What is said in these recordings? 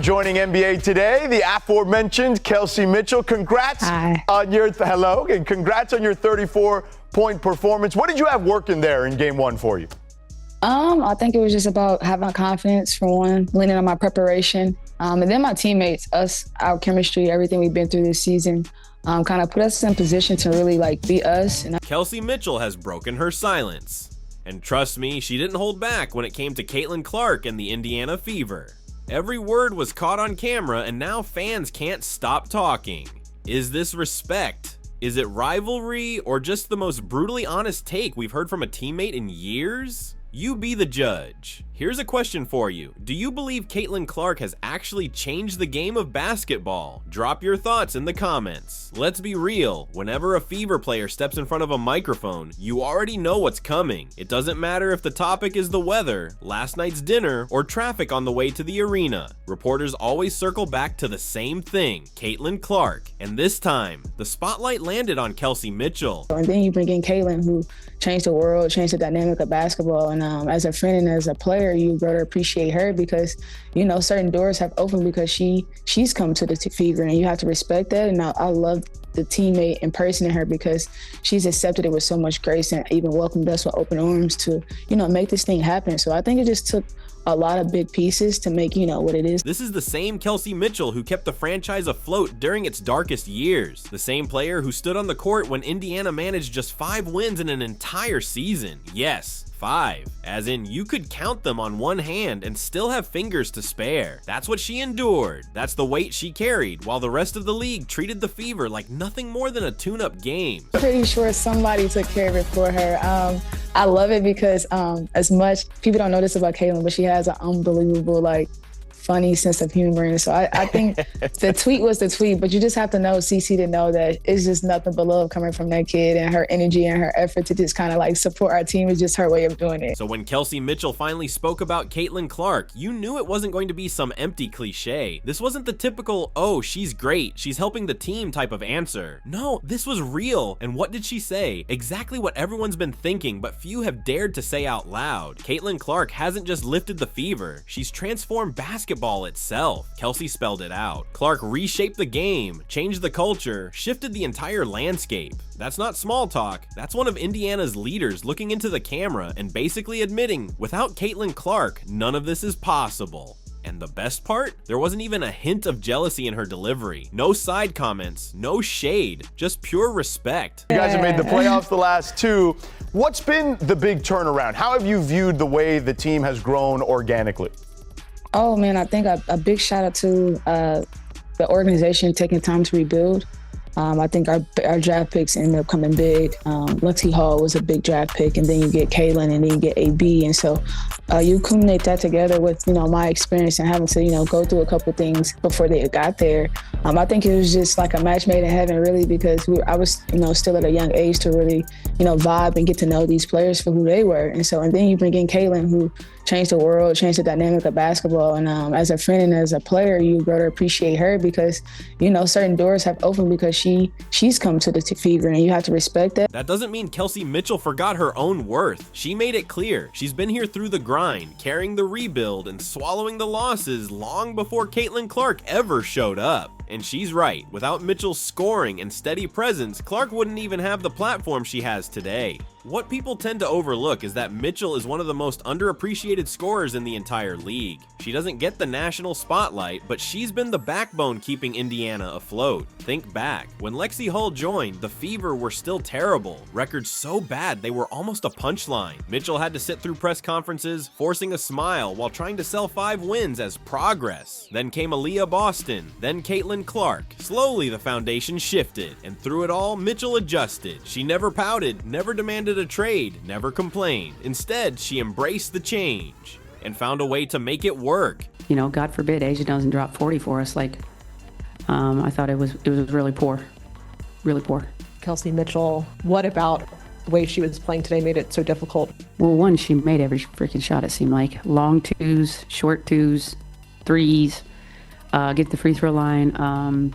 Joining NBA today, the aforementioned Kelsey Mitchell. Congrats on your hello and congrats on your 34-point performance. What did you have working there in Game 1 for you? I think it was just about having confidence for one, leaning on my preparation, and then my teammates, our chemistry, everything we've been through this season, kind of put us in position to really be us. Kelsey Mitchell has broken her silence, and trust me, she didn't hold back when it came to Caitlin Clark and the Indiana Fever. Every word was caught on camera, and now fans can't stop talking. Is this respect? Is it rivalry, or just the most brutally honest take we've heard from a teammate in years? You be the judge. Here's a question for you. Do you believe Caitlin Clark has actually changed the game of basketball? Drop your thoughts in the comments. Let's be real. Whenever a Fever player steps in front of a microphone, you already know what's coming. It doesn't matter if the topic is the weather, last night's dinner, or traffic on the way to the arena. Reporters always circle back to the same thing, Caitlin Clark. And this time, the spotlight landed on Kelsey Mitchell. And then you bring in Caitlin, who changed the world, changed the dynamic of basketball. And as a friend and as a player, you better appreciate her because, you know, certain doors have opened because she's come to the Fever, and you have to respect that. And I love the teammate and person in her because she's accepted it with so much grace and even welcomed us with open arms to, you know, make this thing happen. So I think it just took a lot of big pieces to make, you know, what it is. This is the same Kelsey Mitchell who kept the franchise afloat during its darkest years. The same player who stood on the court when Indiana managed just 5 wins in an entire season. Yes, 5. As in, you could count them on one hand and still have fingers to spare. That's what she endured. That's the weight she carried, while the rest of the league treated the Fever like nothing more than a tune-up game. Pretty sure somebody took care of it for her. I love it because as much people don't know this about Caitlin, but she has an unbelievable, funny sense of humor. And so I think the tweet was the tweet, but you just have to know CC to know that it's just nothing but love coming from that kid, and her energy and her effort to just kind of support our team is just her way of doing it. So when Kelsey Mitchell finally spoke about Caitlin Clark, you knew it wasn't going to be some empty cliche. This wasn't the typical, oh, she's great, she's helping the team type of answer. No, this was real. And what did she say? Exactly what everyone's been thinking, but few have dared to say out loud. Caitlin Clark hasn't just lifted the Fever, she's transformed basketball itself. Kelsey spelled it out. Clark reshaped the game, changed the culture, shifted the entire landscape. That's not small talk. That's one of Indiana's leaders looking into the camera and basically admitting, without Caitlin Clark, none of this is possible. And the best part? There wasn't even a hint of jealousy in her delivery. No side comments, no shade, just pure respect. You guys have made the playoffs the last 2. What's been the big turnaround? How have you viewed the way the team has grown organically? Oh, man, I think a big shout out to the organization taking time to rebuild. I think our draft picks ended up coming big. Lexi Hall was a big draft pick, and then you get Kaylin, and then you get AB. And so you culminate that together with, my experience and having to, go through a couple of things before they got there. I think it was just like a match made in heaven, really, because I was, still at a young age to really, vibe and get to know these players for who they were. And then you bring in Kaylin, who changed the world, changed the dynamic of basketball. And as a friend and as a player, you better appreciate her because, certain doors have opened because she's come to the Fever, and you have to respect that. That doesn't mean Kelsey Mitchell forgot her own worth. She made it clear. She's been here through the grind, carrying the rebuild and swallowing the losses long before Caitlin Clark ever showed up. And she's right. Without Mitchell's scoring and steady presence, Clark wouldn't even have the platform she has today. What people tend to overlook is that Mitchell is one of the most underappreciated scorers in the entire league. She doesn't get the national spotlight, but she's been the backbone keeping Indiana afloat. Think back. When Lexi Hull joined, the Fever were still terrible. Records so bad they were almost a punchline. Mitchell had to sit through press conferences, forcing a smile while trying to sell 5 wins as progress. Then came Aaliyah Boston, then Caitlin Clark. Slowly the foundation shifted, and through it all, Mitchell adjusted. She never pouted, never demanded a trade, never complained. Instead, she embraced the change and found a way to make it work. God forbid Asia doesn't drop 40 for us. I thought it was really poor, really poor. Kelsey Mitchell, what about the way she was playing today made it so difficult? Well, one, she made every freaking shot, it seemed like. Long twos, short twos, threes, get to the free throw line.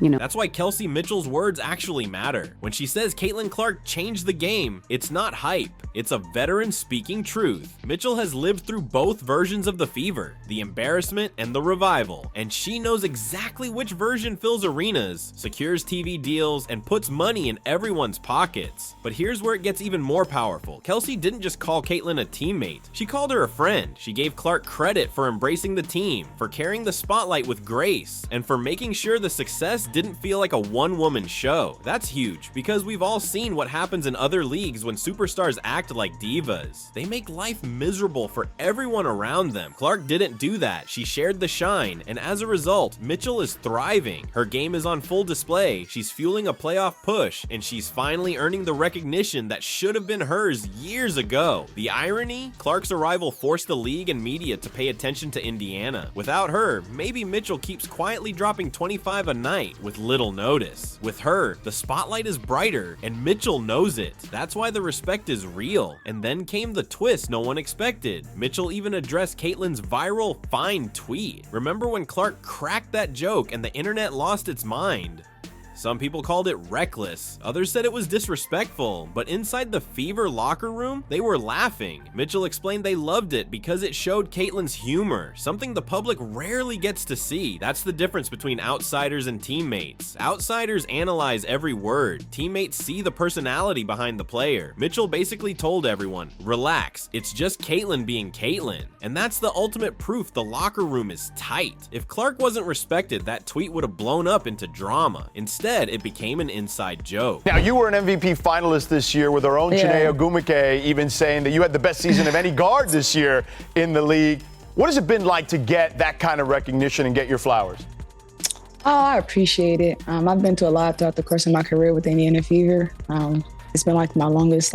That's why Kelsey Mitchell's words actually matter. When she says Caitlin Clark changed the game, it's not hype. It's a veteran speaking truth. Mitchell has lived through both versions of the fever, the embarrassment and the revival, and she knows exactly which version fills arenas, secures TV deals, and puts money in everyone's pockets. But here's where it gets even more powerful. Kelsey didn't just call Caitlin a teammate. She called her a friend. She gave Clark credit for embracing the team, for carrying the spotlight with grace, and for making sure the success didn't feel like a one-woman show. That's huge, because we've all seen what happens in other leagues when superstars act like divas. They make life miserable for everyone around them. Clark didn't do that. She shared the shine, and as a result, Mitchell is thriving. Her game is on full display, she's fueling a playoff push, and she's finally earning the recognition that should have been hers years ago. The irony? Clark's arrival forced the league and media to pay attention to Indiana. Without her, maybe Mitchell keeps quietly dropping 25 a night with little notice. With her, the spotlight is brighter, and Mitchell knows it. That's why the respect is real. And then came the twist no one expected. Mitchell even addressed Caitlin's viral "fine" tweet. Remember when Clark cracked that joke and the internet lost its mind? Some people called it reckless, others said it was disrespectful, but inside the Fever locker room, they were laughing. Mitchell explained they loved it because it showed Caitlin's humor, something the public rarely gets to see. That's the difference between outsiders and teammates. Outsiders analyze every word, teammates see the personality behind the player. Mitchell basically told everyone, relax, it's just Caitlin being Caitlin. And that's the ultimate proof the locker room is tight. If Clark wasn't respected, that tweet would have blown up into drama. Instead, it became an inside joke. Now, you were an MVP finalist this year with our own Wnba even saying that you had the best season of any guard this year in the league. What has it been like to get that kind of recognition and get your flowers? Oh, I appreciate it. I've been to a lot throughout the course of my career with Indiana Fever. It's been like my longest,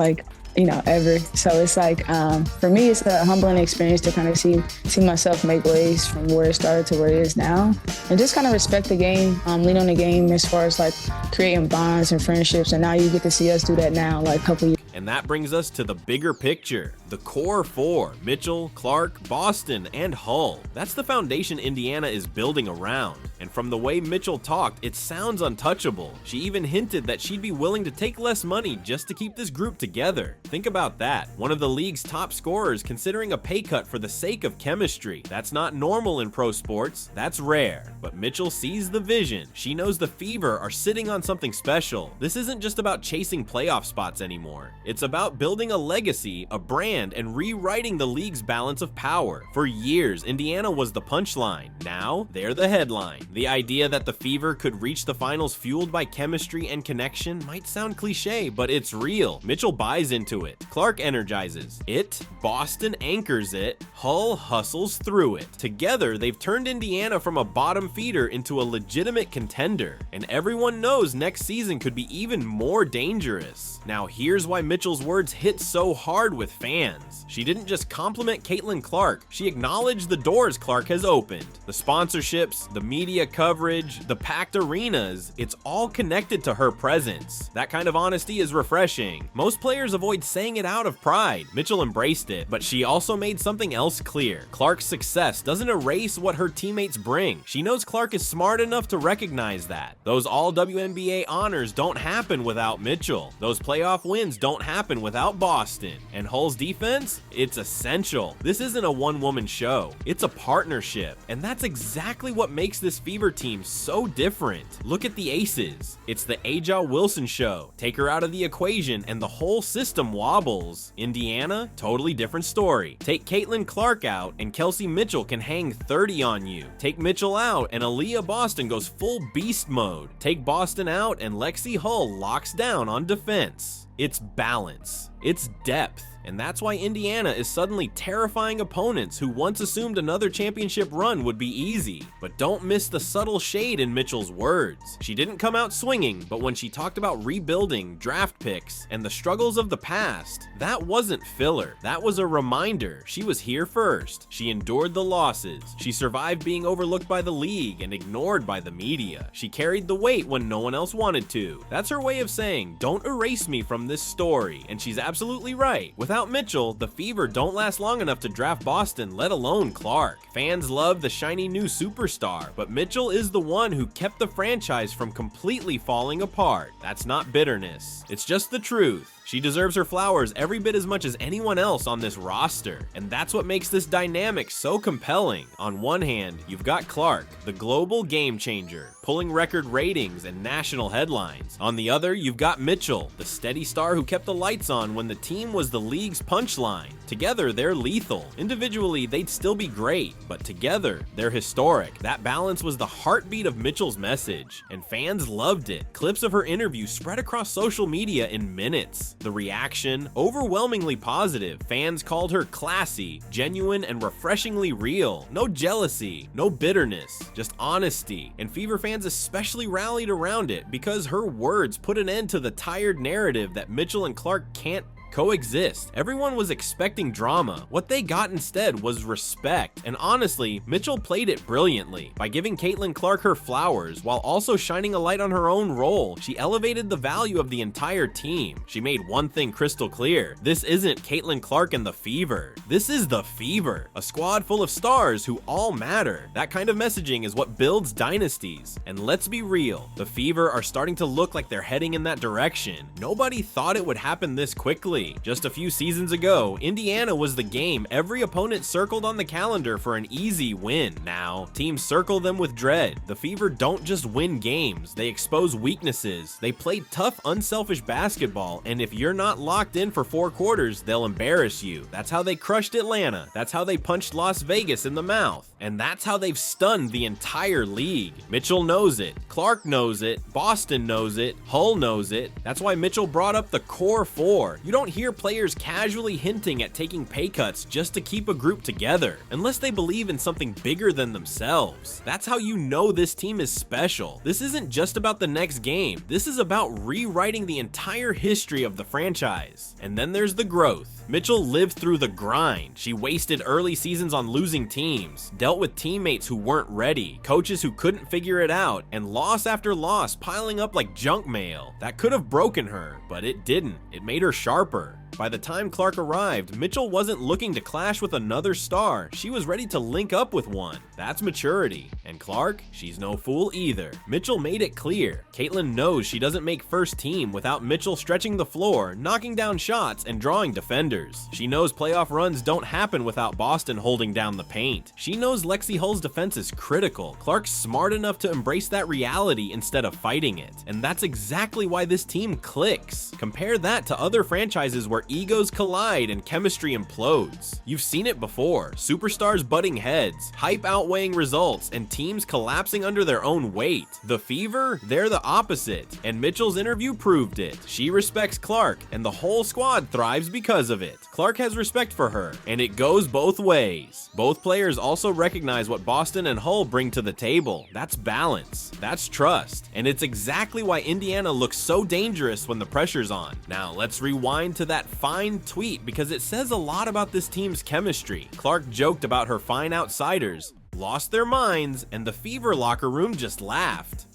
ever. So it's for me, it's a humbling experience to kind of see myself make waves from where it started to where it is now, and just kind of respect the game, lean on the game as far as creating bonds and friendships. And now you get to see us do that now, a couple years. And that brings us to the bigger picture. The core four, Mitchell, Clark, Boston, and Hull. That's the foundation Indiana is building around. And from the way Mitchell talked, it sounds untouchable. She even hinted that she'd be willing to take less money just to keep this group together. Think about that. One of the league's top scorers considering a pay cut for the sake of chemistry. That's not normal in pro sports. That's rare. But Mitchell sees the vision. She knows the Fever are sitting on something special. This isn't just about chasing playoff spots anymore. It's about building a legacy, a brand, and rewriting the league's balance of power. For years, Indiana was the punchline. Now, they're the headline. The idea that the Fever could reach the finals fueled by chemistry and connection might sound cliche, but it's real. Mitchell buys into it. Clark energizes it. Boston anchors it. Hull hustles through it. Together, they've turned Indiana from a bottom feeder into a legitimate contender. And everyone knows next season could be even more dangerous. Now, here's why Mitchell's words hit so hard with fans. She didn't just compliment Caitlin Clark, she acknowledged the doors Clark has opened. The sponsorships, the media coverage, the packed arenas, it's all connected to her presence. That kind of honesty is refreshing. Most players avoid saying it out of pride. Mitchell embraced it, but she also made something else clear. Clark's success doesn't erase what her teammates bring. She knows Clark is smart enough to recognize that. Those all WNBA honors don't happen without Mitchell. Those playoff wins don't happen without Boston. And Hull's defense? It's essential. This isn't a one-woman show. It's a partnership. And that's exactly what makes this Fever team so different. Look at the aces. It's the Aja Wilson show. Take her out of the equation and the whole system wobbles. Indiana? Totally different story. Take Caitlin Clark out and Kelsey Mitchell can hang 30 on you. Take Mitchell out and Aaliyah Boston goes full beast mode. Take Boston out and Lexi Hull locks down on defense. It's balance. It's depth. And that's why Indiana is suddenly terrifying opponents who once assumed another championship run would be easy. But don't miss the subtle shade in Mitchell's words. She didn't come out swinging, but when she talked about rebuilding, draft picks, and the struggles of the past, that wasn't filler. That was a reminder. She was here first. She endured the losses. She survived being overlooked by the league and ignored by the media. She carried the weight when no one else wanted to. That's her way of saying, don't erase me from this story, and she's absolutely right. Without Mitchell, the Fever don't last long enough to draft Boston, let alone Clark. Fans love the shiny new superstar, but Mitchell is the one who kept the franchise from completely falling apart. That's not bitterness. It's just the truth. She deserves her flowers every bit as much as anyone else on this roster, and that's what makes this dynamic so compelling. On one hand, you've got Clark, the global game changer, pulling record ratings and national headlines. On the other, you've got Mitchell, the steady star who kept the lights on when the team was the league's punchline. Together, they're lethal. Individually, they'd still be great, but together, they're historic. That balance was the heartbeat of Mitchell's message, and fans loved it. Clips of her interview spread across social media in minutes. The reaction, overwhelmingly positive. Fans called her classy, genuine, and refreshingly real. No jealousy, no bitterness, just honesty. And Fever fans especially rallied around it because her words put an end to the tired narrative that Mitchell and Clark can't coexist. Everyone was expecting drama. What they got instead was respect. And honestly, Mitchell played it brilliantly. By giving Caitlin Clark her flowers while also shining a light on her own role, she elevated the value of the entire team. She made one thing crystal clear. This isn't Caitlin Clark and the Fever. This is the Fever, a squad full of stars who all matter. That kind of messaging is what builds dynasties. And let's be real, the Fever are starting to look like they're heading in that direction. Nobody thought it would happen this quickly. Just a few seasons ago, Indiana was the game every opponent circled on the calendar for an easy win. Now, teams circle them with dread. The Fever don't just win games, they expose weaknesses. They play tough, unselfish basketball, and if you're not locked in for 4 quarters, they'll embarrass you. That's how they crushed Atlanta. That's how they punched Las Vegas in the mouth. And that's how they've stunned the entire league. Mitchell knows it. Clark knows it. Boston knows it. Hull knows it. That's why Mitchell brought up the core 4. You don't hear players casually hinting at taking pay cuts just to keep a group together, unless they believe in something bigger than themselves. That's how you know this team is special. This isn't just about the next game. This is about rewriting the entire history of the franchise. And then there's the growth. Mitchell lived through the grind. She wasted early seasons on losing teams, dealt with teammates who weren't ready, coaches who couldn't figure it out, and loss after loss piling up like junk mail. That could have broken her, but it didn't. It made her sharper. By the time Clark arrived, Mitchell wasn't looking to clash with another star. She was ready to link up with one. That's maturity. And Clark, she's no fool either. Mitchell made it clear. Caitlin knows she doesn't make first team without Mitchell stretching the floor, knocking down shots, and drawing defenders. She knows playoff runs don't happen without Boston holding down the paint. She knows Lexi Hull's defense is critical. Clark's smart enough to embrace that reality instead of fighting it. And that's exactly why this team clicks. Compare that to other franchises where egos collide and chemistry implodes. You've seen it before. Superstars butting heads, hype outweighing results, and teams collapsing under their own weight. The Fever, they're the opposite, and Mitchell's interview proved it. She respects Clark, and the whole squad thrives because of it. Clark has respect for her, and it goes both ways. Both players also recognize what Boston and Hull bring to the table. That's balance. That's trust. And it's exactly why Indiana looks so dangerous when the pressure's on. Now, let's rewind to that fine tweet because it says a lot about this team's chemistry. Clark joked about her fine outsiders, lost their minds, and the Fever locker room just laughed.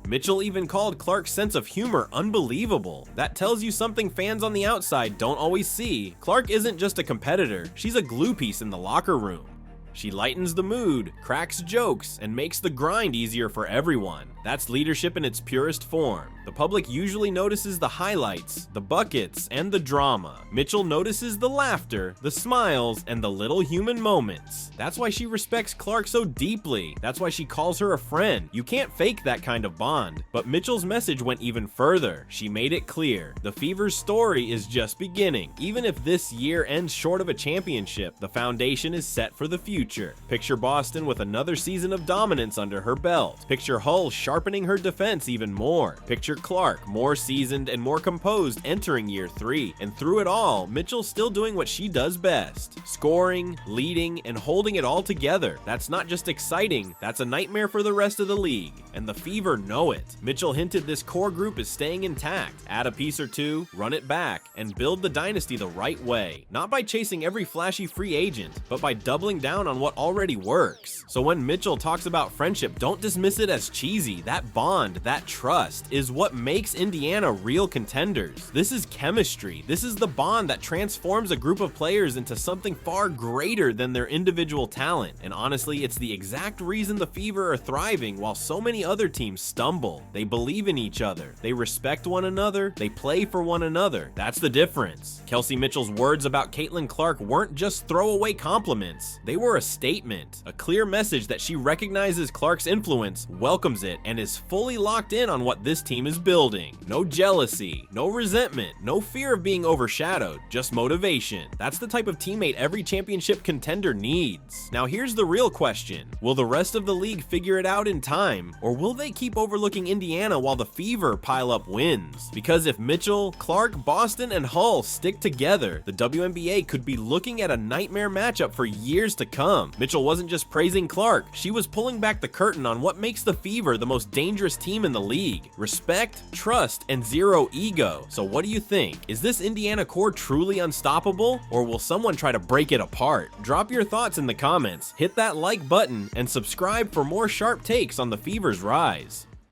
Mitchell even called Clark's sense of humor unbelievable. That tells you something fans on the outside don't always see. Clark isn't just a competitor, she's a glue piece in the locker room. She lightens the mood, cracks jokes, and makes the grind easier for everyone. That's leadership in its purest form. The public usually notices the highlights, the buckets, and the drama. Mitchell notices the laughter, the smiles, and the little human moments. That's why she respects Clark so deeply. That's why she calls her a friend. You can't fake that kind of bond. But Mitchell's message went even further. She made it clear. The Fever's story is just beginning. Even if this year ends short of a championship, the foundation is set for the future. Picture Boston with another season of dominance under her belt. Picture Hull sharpening her defense even more. Picture Clark, more seasoned and more composed entering year 3. And through it all, Mitchell's still doing what she does best. Scoring, leading, and holding it all together. That's not just exciting, that's a nightmare for the rest of the league. And the Fever know it. Mitchell hinted this core group is staying intact. Add a piece or two, run it back, and build the dynasty the right way. Not by chasing every flashy free agent, but by doubling down on what already works. So when Mitchell talks about friendship, don't dismiss it as cheesy. That bond, that trust, is what what makes Indiana real contenders. This is chemistry. This is the bond that transforms a group of players into something far greater than their individual talent. And honestly, it's the exact reason the Fever are thriving while so many other teams stumble. They believe in each other. They respect one another. They play for one another. That's the difference. Kelsey Mitchell's words about Caitlin Clark weren't just throwaway compliments. They were a statement, a clear message that she recognizes Clark's influence, welcomes it, and is fully locked in on what this team is building. No jealousy, no resentment, no fear of being overshadowed, just motivation. That's the type of teammate every championship contender needs. Now here's the real question. Will the rest of the league figure it out in time, or will they keep overlooking Indiana while the Fever pile up wins? Because if Mitchell, Clark, Boston, and Hull stick together, the WNBA could be looking at a nightmare matchup for years to come. Mitchell wasn't just praising Clark, she was pulling back the curtain on what makes the Fever the most dangerous team in the league. Respect, trust, and zero ego. So what do you think? Is this Indiana core truly unstoppable, or will someone try to break it apart? Drop your thoughts in the comments, hit that like button, and subscribe for more sharp takes on the Fever's rise.